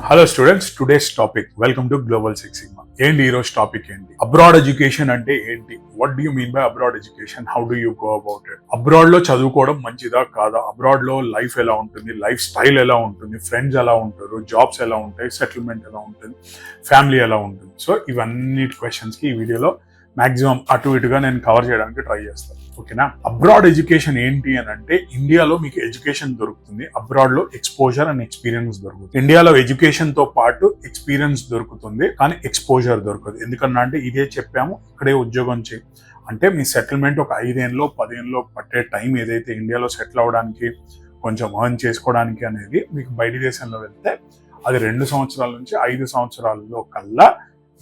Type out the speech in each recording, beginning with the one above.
Hello students, today's topic welcome to global six sigma. ఏంటి ఈరోజు topic ఏంటి? Abroad education అంటే ఏంటి? What do you mean by abroad education? How do you go about it? Abroad లో చదువుకోవడం మంచిదా కాదా? అబ్రాడ్ లో లైఫ్ ఎలా ఉంటుంది? లైఫ్ స్టైల్ ఎలా ఉంటుంది? ఫ్రెండ్స్ ఎలా ఉంటారు? జాబ్స్ ఎలా ఉంటాయి? సెటిల్మెంట్ ఎలా ఉంటుంది? ఫ్యామిలీ ఎలా ఉంటుంది? సో ఇవన్నీ క్వశ్చన్స్ కి ఈ వీడియోలో మాక్సిమం అటు ఇటుగా నేను కవర్ చేయడానికి ట్రై చేస్తాను. ఓకేనా? అబ్రాడ్ ఎడ్యుకేషన్ ఏంటి అని అంటే, ఇండియాలో మీకు ఎడ్యుకేషన్ దొరుకుతుంది, అబ్రాడ్ లో ఎక్స్పోజర్ అండ్ ఎక్స్పీరియన్స్ దొరుకుతుంది. ఇండియాలో ఎడ్యుకేషన్ తో పాటు ఎక్స్పీరియన్స్ దొరుకుతుంది, కానీ ఎక్స్పోజర్ దొరకదు. ఎందుకన్నా అంటే ఇదే చెప్పాము, ఇక్కడే ఉద్యోగం చేయి అంటే మీ సెటిల్మెంట్ ఒక 5 ఏళ్ళలో 10 ఏళ్ళలో పట్టే టైం ఏదైతే ఇండియాలో సెటిల్ అవ్వడానికి, కొంచెం ఎర్న్ చేసుకోవడానికి అనేది, మీకు బయట దేశంలో వెళ్తే అది 2 సంవత్సరాల నుంచి 5 సంవత్సరాల్లో కల్లా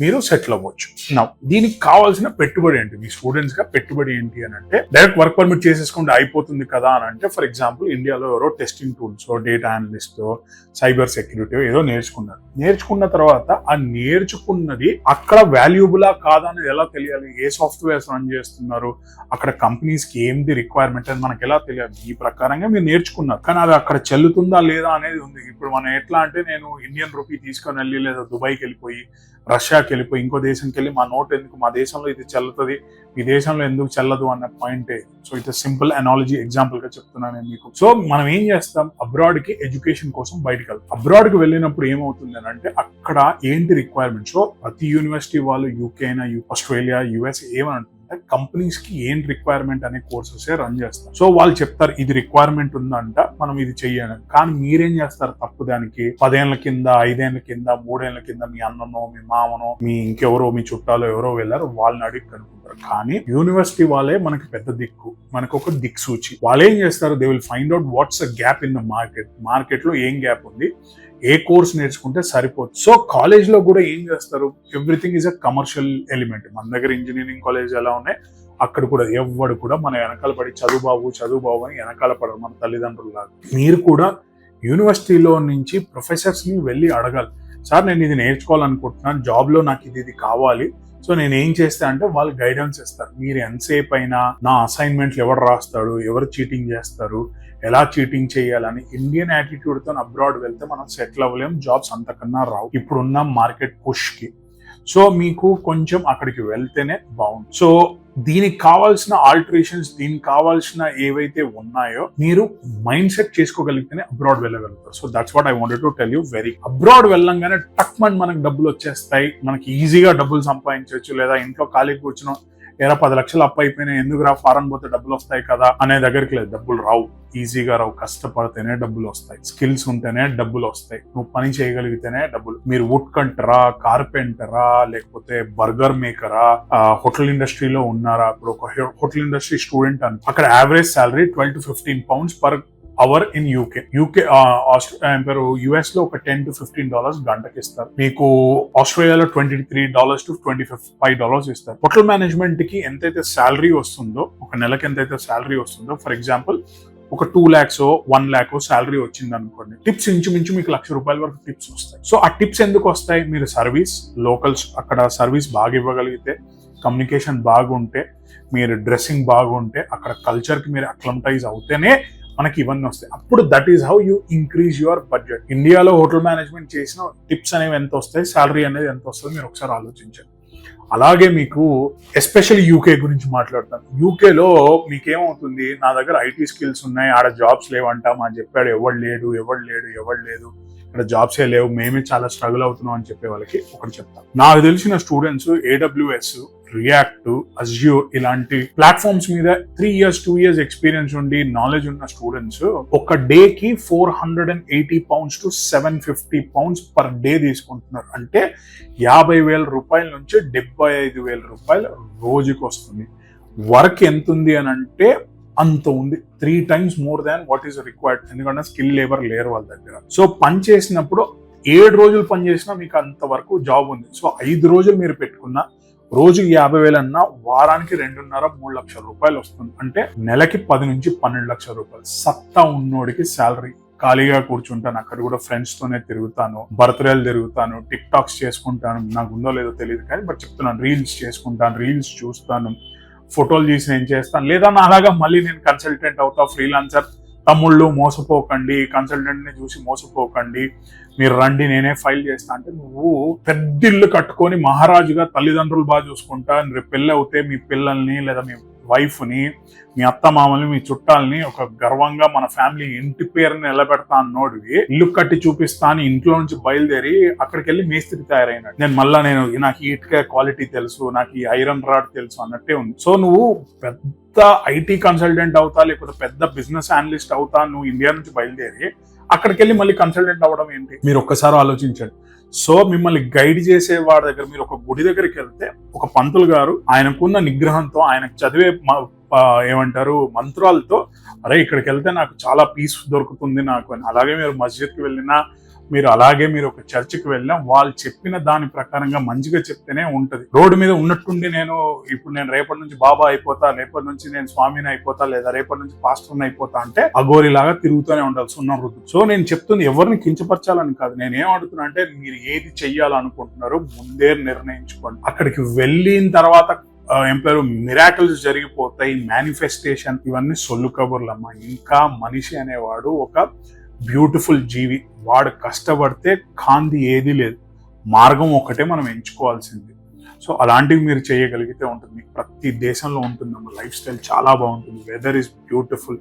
మీరు సెటిల్ అవ్వచ్చు. నా దీనికి కావాల్సిన పెట్టుబడి ఏంటి? మీ స్టూడెంట్స్ గా పెట్టుబడి ఏంటి అని అంటే, డైరెక్ట్ వర్క్ పర్మిట్ చేసేసుకుంటే అయిపోతుంది కదా అని అంటే, ఫర్ ఎగ్జాంపుల్ ఇండియాలో ఎవరో testing tools, data analyst, cyber security ఏదో నేర్చుకున్నారు. నేర్చుకున్న తర్వాత ఆ నేర్చుకున్నది అక్కడ వాల్యూబులా కాదా అనేది ఎలా తెలియాలి? ఏ సాఫ్ట్వేర్స్ రన్ చేస్తున్నారు, అక్కడ కంపెనీస్ కి ఏంది రిక్వైర్మెంట్ అని మనకి ఎలా తెలియాలి? ఈ ప్రకారంగా మీరు నేర్చుకున్నారు, కానీ అది అక్కడ చెల్లుతుందా లేదా అనేది ఉంది. ఇప్పుడు మనం ఎట్లా అంటే, నేను ఇండియన్ రూపీ తీసుకొని వెళ్ళి లేదా దుబాయ్కి వెళ్ళిపోయి, రష్యాకి వెళ్ళిపోయి, ఇంకో దేశంకి వెళ్ళి మా నోట్ ఎందుకు, మా దేశంలో ఇది చెల్లుతుంది, ఈ దేశంలో ఎందుకు చెల్లదు అన్న పాయింటే. So it simple analogy example గా చెప్తున్నాను నేను మీకు. సో మనం ఏం చేస్తాం, అబ్రాడ్ కి ఎడ్యుకేషన్ కోసం బయటకు వెళ్తాం. అబ్రాడ్ కి వెళ్ళినప్పుడు ఏమవుతుంది అని అంటే, అక్కడ ఏంటి రిక్వైర్మెంట్. సో ప్రతి యూనివర్సిటీ వాళ్ళు, యూకే అయినా ఆస్ట్రేలియా, యుఎస్ ఏమంటుంది, కంపెనీస్ కి ఏం రిక్వైర్మెంట్ అనే కోర్సెస్ రన్ చేస్తారు. సో వాళ్ళు చెప్తారు ఇది రిక్వైర్మెంట్ ఉందంట, మనం ఇది చెయ్యాలి. కానీ మీరేం చేస్తారు తప్పు దానికి? 10 ఏళ్ల కింద, 5 ఏళ్ల కింద, 3 ఏళ్ల కింద మీ అన్ననో, మీ మామనో, మీ ఇంకెవరో, మీ చుట్టాలో ఎవరో వెళ్ళారు, వాళ్ళని అడిగి కనుక్కుంటారు. కానీ యూనివర్సిటీ వాళ్ళే మనకి పెద్ద దిక్కు, మనకు ఒక దిక్సూచి. వాళ్ళు ఏం చేస్తారు, they will find out what's a gap in the market. Market లో ఏం గ్యాప్ ఉంది, ఏ కోర్స్ నేర్చుకుంటే సరిపోతుంది. సో కాలేజ్ లో కూడా ఏం చేస్తారు, everything is a commercial element. మన దగ్గర ఇంజనీరింగ్ కాలేజ్ ఎలా ఉన్నాయి, అక్కడ కూడా ఎవ్వడు కూడా మన వెనకాల పడి చదువు బాబు అని వెనకాల పడరు మన తల్లిదండ్రులాగా. మీరు కూడా యూనివర్సిటీలో నుంచి ప్రొఫెసర్స్ ని వెళ్ళి అడగాలి, సార్ నేను ఇది నేర్చుకోవాలనుకుంటున్నాను, జాబ్ లో నాకు ఇది కావాలి, సో నేను ఏం చేస్తా అంటే వాళ్ళు గైడెన్స్ ఇస్తారు. మీరు ఎంతసేపు అయినా నా అసైన్మెంట్లు ఎవరు రాస్తాడు, ఎవరు చీటింగ్ చేస్తారు, ఎలా చీటింగ్ చేయాలని ఇండియన్ యాటిట్యూడ్ తో అబ్రాడ్ వెళ్తే మనం సెటిల్ అవ్వలేం, జాబ్స్ అంతకన్నా రావు ఇప్పుడున్న మార్కెట్ పుష్ కి. సో మీకు కొంచెం అక్కడికి వెళ్తేనే బాగుంది. సో దీనికి కావాల్సిన ఆల్టరేషన్స్, దీనికి కావాల్సిన ఏవైతే ఉన్నాయో మీరు మైండ్ సెట్ చేసుకోగలిగితేనే అబ్రాడ్ వెళ్ళగలుగుతారు. So that's what I wanted to tell you. Abroad వెళ్ళంగానే టక్మన్ మనకు డబ్బులు వచ్చేస్తాయి, మనకి ఈజీగా డబ్బులు సంపాదించవచ్చు, లేదా ఇంట్లో ఖాళీ కూర్చున్న 10 లక్షలు అప్పు అయిపోయినా ఎందుకు రా, ఫారెన్ పోతే డబ్బులు వస్తాయి కదా అనే దగ్గరికి లేదు. డబ్బులు రావు, ఈజీగా రావు. కష్టపడితేనే డబ్బులు వస్తాయి, స్కిల్స్ ఉంటేనే డబ్బులు వస్తాయి, నువ్వు పని చేయగలిగితేనే డబ్బులు. మీరు వుడ్ కంటరా, కార్పెంటరా, లేకపోతే బర్గర్ మేకరా, హోటల్ ఇండస్ట్రీలో ఉన్నారా? ఇప్పుడు ఒక హోటల్ ఇండస్ట్రీ స్టూడెంట్ అని, అక్కడ average salary 12 to 15 pounds per hour in UK. US లో ఒక $10 to $15 గంటకి ఇస్తారు. మీకు ఆస్ట్రేలియాలో $23 to $25 ఇస్తారు. హోటల్ మేనేజ్మెంట్ కి ఎంతైతే శాలరీ వస్తుందో, ఒక నెలకి ఎంతైతే శాలరీ వస్తుందో, ఫర్ ఎగ్జాంపుల్ ఒక 2 lakhs 1 lakh శాలరీ వచ్చింది అనుకోండి, టిప్స్ ఇంచుమించు మీకు ₹1,00,000 వరకు టిప్స్ వస్తాయి. సో ఆ టిప్స్ ఎందుకు వస్తాయి? మీరు సర్వీస్, లోకల్స్ అక్కడ సర్వీస్ బాగా ఇవ్వగలిగితే, కమ్యూనికేషన్ బాగుంటే, మీరు డ్రెస్సింగ్ బాగుంటే, అక్కడ కల్చర్ కి మీరు అక్లమటైజ్ అవుతేనే మనకి ఇవన్నీ వస్తాయి. అప్పుడు that is how you increase your budget. ఇండియాలో హోటల్ మేనేజ్మెంట్ చేసిన టిప్స్ అనేవి ఎంత వస్తాయి, శాలరీ అనేది ఎంత వస్తుంది, మీరు ఒకసారి ఆలోచించండి. అలాగే మీకు ఎస్పెషల్లీ యూకే గురించి మాట్లాడతాను. యూకేలో మీకేమవుతుంది, నా దగ్గర ఐటీ స్కిల్స్ ఉన్నాయి, ఆడ జాబ్స్ లేవంట, మా చెప్పాడు ఎవడు లేడు, ఇక్కడ జాబ్సే లేవు, మేమే చాలా స్ట్రగుల్ అవుతున్నాం అని చెప్పే వాళ్ళకి ఒకటి చెప్తాను. నాకు తెలిసిన స్టూడెంట్స్ AWS, రియాక్ట్, అజ్యూర్ ఇలాంటి ప్లాట్ఫామ్స్ మీద 3 years 2 years ఎక్స్పీరియన్స్ ఉండి నాలెడ్జ్ ఉన్న స్టూడెంట్స్ ఒక డేకి £480 to £750 పర్ డే తీసుకుంటున్నారు. అంటే ₹50,000 నుంచి ₹75,000 రోజుకి వస్తుంది. వర్క్ ఎంత ఉంది అని అంటే అంత ఉంది, 3 times more than what is required. ఎందుకంటే స్కిల్ లేబర్ లేరు వాళ్ళ దగ్గర. సో పని చేసినప్పుడు 7 రోజులు పని చేసినా మీకు అంత వరకు జాబ్ ఉంది. సో 5 రోజులు మీరు పెట్టుకున్న రోజుకి 50,000 అన్నా వారానికి 2.5-3 లక్షల రూపాయలు వస్తుంది. అంటే నెలకి 10 నుంచి 12 లక్షల రూపాయలు. సత్తా ఉన్నోడికి శాలరీ. ఖాళీగా కూర్చుంటాను, అక్కడ కూడా ఫ్రెండ్స్ తోనే తిరుగుతాను, బర్త్డేలు తిరుగుతాను, టిక్ టాక్స్ చేసుకుంటాను, నాకు ఉందో లేదో తెలియదు కానీ బట్ చెప్తున్నాను, రీల్స్ చేసుకుంటాను, రీల్స్ చూస్తాను, ఫోటోలు తీసి నేను చేస్తాను, లేదా నాలాగా మళ్ళీ నేను కన్సల్టెంట్ అవుతా, ఫ్రీలాన్సర్ తమ్ముళ్ళు మోసపోకండి, కన్సల్టెంట్ ని చూసి మోసపోకండి, మీరు రండి నేనే ఫైల్ చేస్తా అంటే నువ్వు పెద్ద ఇల్లు కట్టుకొని మహారాజుగా తల్లిదండ్రులు బాగా చూసుకుంటా, రేపు పెళ్ళి అవుతే మీ పిల్లల్ని లేదా మీ వైఫ్ ని, మీ అత్త మామల్ని, మీ చుట్టాలని ఒక గర్వంగా మన ఫ్యామిలీ ఇంటి పేరుని నిలబెడతా అన్నోడివి ఇల్లు కట్టి చూపిస్తా అని ఇంట్లో నుంచి బయలుదేరి అక్కడికి వెళ్ళి మేస్త్రి తయారైనాడు. నేను నాకు ఈ ఇటుక క్వాలిటీ తెలుసు, నాకు ఈ ఐరన్ రాడ్ తెలుసు అన్నట్టే ఉంది. సో నువ్వు పెద్ద ఐటీ కన్సల్టెంట్ అవుతా, లేకపోతే పెద్ద బిజినెస్ అనలిస్ట్ అవుతా, నువ్వు ఇండియా నుంచి బయలుదేరి అక్కడికి వెళ్ళి మళ్ళీ కన్సల్టెంట్ అవ్వడం ఏంటి? మీరు ఒక్కసారి ఆలోచించండి. సో మిమ్మల్ని గైడ్ చేసే వాడి దగ్గర, మీరు ఒక గుడి దగ్గరికి వెళ్తే ఒక పంతులు గారు ఆయనకున్న నిగ్రహంతో, ఆయనకు చదివే ఏమంటారు మంత్రాలతో, అరే ఇక్కడికి వెళ్తే నాకు చాలా పీస్ దొరుకుతుంది నాకు అని. అలాగే మీరు మస్జిద్కి వెళ్ళినా, మీరు ఒక చర్చికి వెళ్ళినా, వాళ్ళు చెప్పిన దాని ప్రకారంగా మంచిగా చెప్తేనే ఉంటది. రోడ్డు మీద ఉన్నట్టుండి ఇప్పుడు నేను రేపటి నుంచి బాబా అయిపోతా, రేపటి నుంచి నేను స్వామిని అయిపోతా, లేదా రేపటి నుంచి పాస్టర్ని అయిపోతా అంటే అఘోరిలాగా తిరుగుతూనే ఉండాలి సున్న వృద్ధి. సో నేను చెప్తుంది ఎవరిని కించపరచాలని కాదు. నేను ఏం అడుగుతున్నా అంటే మీరు ఏది చెయ్యాలనుకుంటున్నారో ముందే నిర్ణయించుకోండి. అక్కడికి వెళ్ళిన తర్వాత మిరాకిల్స్ జరిగిపోతాయి, మేనిఫెస్టేషన్, ఇవన్నీ సొల్లు కబుర్లమ్మా. ఇంకా మనిషి అనేవాడు ఒక బ్యూటిఫుల్ జీవి. వాడు కష్టపడితే కాంది ఏది లేదు, మార్గం ఒకటే మనం ఎంచుకోవాల్సింది. సో అలాంటివి మీరు చేయగలిగితే ఉంటుంది. ప్రతి దేశంలో ఉంటుందమ్మా, లైఫ్ స్టైల్ చాలా బాగుంటుంది, వెదర్ ఈస్ బ్యూటిఫుల్,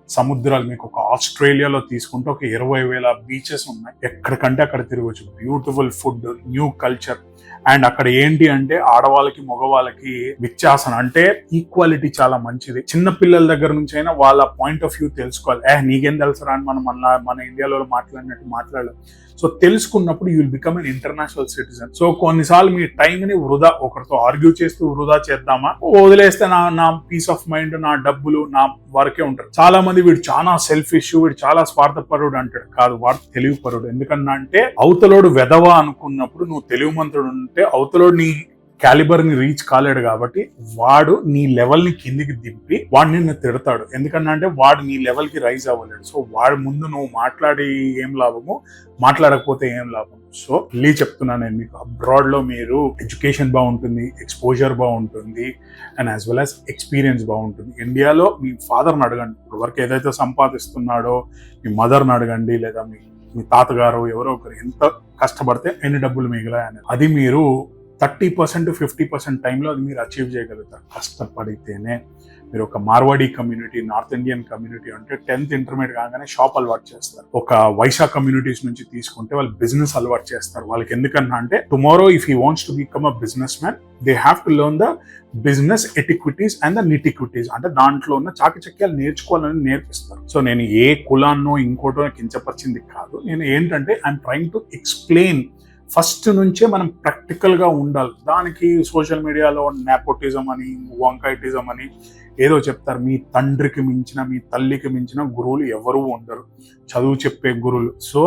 సముద్రాలు. మీకు ఒక ఆస్ట్రేలియాలో తీసుకుంటే ఒక 20,000 బీచెస్ ఉన్నాయి, ఎక్కడికంటే అక్కడ తిరగచ్చు. Beautiful food, new culture. And అక్కడ ఏంటి అంటే ఆడవాళ్ళకి మగవాళ్ళకి వ్యత్యాసం అంటే ఈక్వాలిటీ చాలా మంచిది. చిన్న పిల్లల దగ్గర నుంచి అయినా వాళ్ళ పాయింట్ ఆఫ్ వ్యూ తెలుసుకోవాలి. నీకేం తెలుసరా అని మన ఇండియాలో మాట్లాడినట్టు మాట్లాడలేదు. సో తెలుసుకున్నప్పుడు you will become an international citizen. So కొన్నిసార్లు మీ టైం ని వృధా, ఒకరితో ఆర్గ్యూ చేస్తూ వృధా చేద్దామా, వదిలేస్తే నా పీస్ ఆఫ్ మైండ్, నా డబ్బులు నా వరకే ఉంటారు. చాలా మంది వీడు చాలా సెల్ఫిష్, వీడు చాలా స్వార్థపరుడు అంటాడు. కాదు, వాడు తెలివిపరుడు. ఎందుకన్నా అంటే అవతలోడు వెధవ అనుకున్నప్పుడు నువ్వు తెలివిమంతుడు ఉంటే అవతలోడు నీ క్యాలిబర్ ని రీచ్ కాలేడు కాబట్టి వాడు నీ లెవెల్ ని కిందికి దింపి వాడు నిన్ను తిడతాడు. ఎందుకన్నా అంటే వాడు నీ లెవెల్ కి రైజ్ అవ్వలేడు. సో వాడి ముందు నువ్వు మాట్లాడి ఏం లాభము, మాట్లాడకపోతే ఏం లాభం. సో మళ్ళీ చెప్తున్నాను నేను మీకు, అబ్రాడ్ లో మీరు ఎడ్యుకేషన్ బాగుంటుంది, ఎక్స్పోజర్ బాగుంటుంది, and as well as experience బాగుంటుంది. ఇండియాలో మీ ఫాదర్ని అడగండి, ఇప్పుడు వరకు ఏదైతే సంపాదిస్తున్నాడో మీ మదర్ని అడగండి, లేదా మీ తాతగారు ఎవరో ఒకరు ఎంత కష్టపడితే ఎన్ని డబ్బులు మిగిలాయని. అది మీరు 30% to 50% టైంలో అది మీరు అచీవ్ చేయగలుగుతారు కష్టపడితేనే. మీరు ఒక Marwadi community, north Indian community అంటే 10th ఇంటర్మీడియట్ కాగానే షాప్ అలవాటు చేస్తారు. ఒక వైశా కమ్యూనిటీస్ నుంచి తీసుకుంటే వాళ్ళు బిజినెస్ అలవాటు చేస్తారు. వాళ్ళకి ఎందుకన్నా అంటే tomorrow if he wants to become a businessman, they have to learn the business etiquettes and the iniquities. అంటే దాంట్లో ఉన్న చాకచక్యాలు నేర్చుకోవాలని నేర్పిస్తారు. సో నేను ఏ కులాన్నో ఇంకోటో కించపరిచింది కాదు. నేను ఏంటంటే I'm trying to explain. First నుంచే మనం ప్రాక్టికల్ గా ఉండాలి. దానికి సోషల్ మీడియాలో నెపోటిజం అని, వంకైటిజం అని ఏదో చెప్తారు. మీ తండ్రికి మించిన, మీ తల్లికి మించిన గురువులు ఎవరు ఉండరు, చదువు చెప్పే గురువులు. సో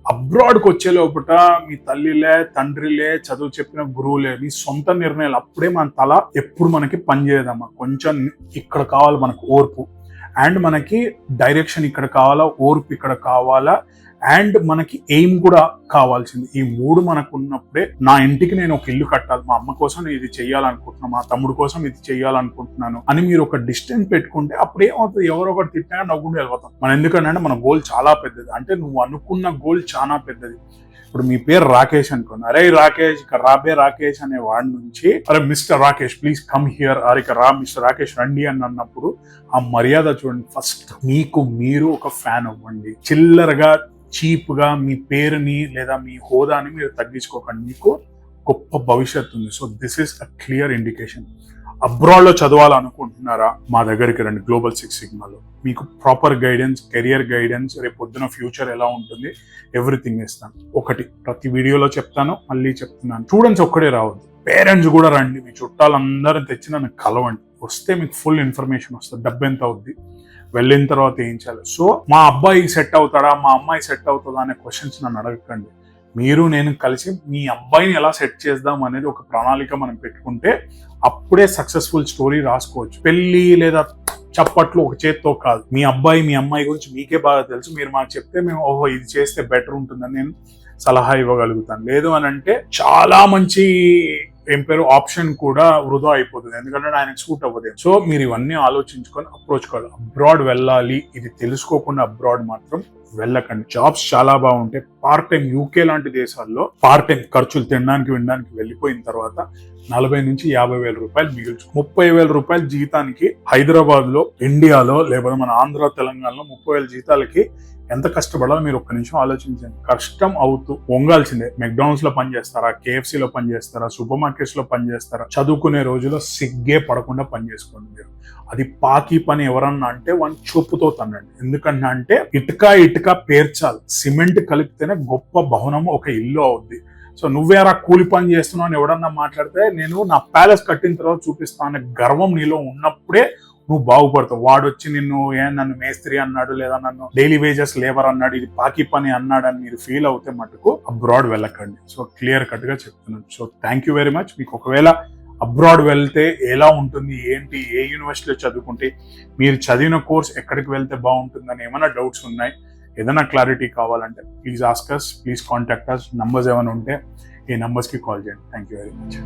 అబ్రాడ్కి వచ్చే లోపల మీ తల్లిలే, తండ్రిలే, చదువు చెప్పిన గురువులే, మీ సొంత నిర్ణయాలు. అప్పుడే మన తల ఎప్పుడు మనకి పనిచేయదమ్మా. కొంచెం ఇక్కడ కావాలి మనకు ఓర్పు, అండ్ మనకి డైరెక్షన్ ఇక్కడ కావాలా, ఓర్పు ఇక్కడ కావాలా, అండ్ మనకి ఎయిమ్ కూడా కావాల్సింది. ఈ మూడు మనకు ఉన్నప్పుడే నా ఇంటికి నేను ఒక ఇల్లు కట్టాలి, మా అమ్మ కోసం నేను ఇది చెయ్యాలనుకుంటున్నాను, మా తమ్ముడు కోసం ఇది చెయ్యాలనుకుంటున్నాను అని మీరు ఒక డిస్టెన్స్ పెట్టుకుంటే అప్పుడు ఏమవుతుంది, ఎవరో ఒకటి తిట్టినా నవ్వుకుంటూ వెళ్ళిపోతాం. మనం ఎందుకంటే మన గోల్ చాలా పెద్దది. అంటే నువ్వు అనుకున్న గోల్ చాలా పెద్దది. ఇప్పుడు మీ పేరు రాకేష్ అనుకోండి, అరే రాకేష్, ఇక రాబే రాకేష్ అనే వాడి నుంచి అరే mister Rakesh please come here, అరే ఇక రా మిస్టర్ రాకేష్ రండి అని అన్నప్పుడు ఆ మర్యాద చూడండి. ఫస్ట్ మీకు మీరు ఒక ఫ్యాన్ అవ్వండి. చిల్లరగా చీప్ గా మీ పేరుని లేదా మీ హోదాని మీరు తగ్గించుకోకండి. మీకు గొప్ప భవిష్యత్తు ఉంది. So this is a clear indication. Abroad లో చదవాలనుకుంటున్నారా, మా దగ్గరికి రండి. గ్లోబల్ సిక్స్ సిగ్మాలో మీకు ప్రాపర్ గైడెన్స్, కెరియర్ గైడెన్స్, రేపు పొద్దున ఫ్యూచర్ ఎలా ఉంటుంది ఎవ్రీథింగ్ ఇస్తాను. ఒకటి ప్రతి వీడియోలో చెప్తాను, మళ్ళీ చెప్తున్నాను, స్టూడెంట్స్ ఒక్కడే రావద్దు, పేరెంట్స్ కూడా రండి. మీ చుట్టాలందరూ తెచ్చి నన్ను కలవండి. వస్తే మీకు ఫుల్ ఇన్ఫర్మేషన్ వస్తుంది. డబ్బు ఎంత అవుద్ది, వెళ్ళిన తర్వాత ఏం చేయాలి. సో మా అబ్బాయి సెట్ అవుతాడా, మా అమ్మాయి సెట్ అవుతుందా అనే క్వశ్చన్స్ నన్ను అడగకండి. మీరు నేను కలిసి మీ అబ్బాయిని ఎలా సెట్ చేద్దాం అనేది ఒక ప్రణాళిక మనం పెట్టుకుంటే అప్పుడే సక్సెస్ఫుల్ స్టోరీ రాసుకోవచ్చు. పెళ్లి లేదా చప్పట్లు ఒక చేత్తో కాదు. మీ అబ్బాయి మీ అమ్మాయి గురించి మీకే బాగా తెలుసు. మీరు మాకు చెప్తే మేము ఓహో ఇది చేస్తే బెటర్ ఉంటుందని నేను సలహా ఇవ్వగలుగుతాను. లేదు అని అంటే చాలా మంచి ఏం పేరు ఆప్షన్ కూడా వృధా అయిపోతుంది, ఎందుకంటే ఆయనకు సూట్ అవ్వదు. సో మీరు ఇవన్నీ ఆలోచించుకొని అప్రోచ్ కావాలి. అబ్రాడ్ వెళ్ళాలి ఇది తెలుసుకోకుండా అబ్రాడ్ మాత్రం వెళ్ళకండి. జాబ్స్ చాలా బాగుంటాయి. పార్ట్ టైం యూకే లాంటి దేశాల్లో పార్ట్ టైం ఖర్చులు తినడానికి వినడానికి వెళ్ళిపోయిన తర్వాత 40 నుంచి 50 వేల రూపాయలు మిగిల్చు. 30 వేల రూపాయల జీతానికి హైదరాబాద్ లో, ఇండియాలో, లేకపోతే మన ఆంధ్ర తెలంగాణలో 30,000 జీతాలకి ఎంత కష్టపడాలో మీరు ఒక్క నిమిషం ఆలోచించండి. కష్టం అవుతూ వంగాల్సిందే. మెక్డానల్డ్స్ లో పనిచేస్తారా, కేఎఫ్సీ లో పనిచేస్తారా, సూపర్ మార్కెట్స్ లో పనిచేస్తారా, చదువుకునే రోజులో సిగ్గే పడకుండా పని చేసుకోండి. మీరు అది పాకి పని ఎవరన్నా అంటే వాడిని చూపుతో తనండి. ఎందుకంటే అంటే ఇటుక పేర్చాలి, సిమెంట్ కలిపితేనే గొప్ప భవనము ఒక ఇల్లు అవుద్ది. సో నువ్వేరా కూలి పని చేస్తున్నావు అని ఎవడన్నా మాట్లాడితే నేను నా ప్యాలెస్ కట్టిన తర్వాత చూపిస్తాను అనే గర్వం నీలో ఉన్నప్పుడే నువ్వు బాగుపడతావు. వాడు వచ్చి నన్ను మేస్త్రి అన్నాడు, లేదా నన్ను డైలీ వేజెస్ లేబర్ అన్నాడు, ఇది పాకి పని అన్నాడు అని మీరు ఫీల్ అవుతే మటుకు అబ్రాడ్ వెళ్ళకండి. సో క్లియర్ కట్ గా చెప్తున్నాను. So thank you very much. మీకు ఒకవేళ అబ్రాడ్ వెళ్తే ఎలా ఉంటుంది, ఏంటి, ఏ యూనివర్సిటీలో చదువుకుంటే, మీరు చదివిన కోర్స్ ఎక్కడికి వెళ్తే బాగుంటుందని ఏమైనా డౌట్స్ ఉన్నాయి, ఏదైనా క్లారిటీ కావాలంటే please ask us, please contact us. Numbers ఏమైనా ఉంటే ఈ నంబర్స్కి కాల్ చేయండి. Thank you very much.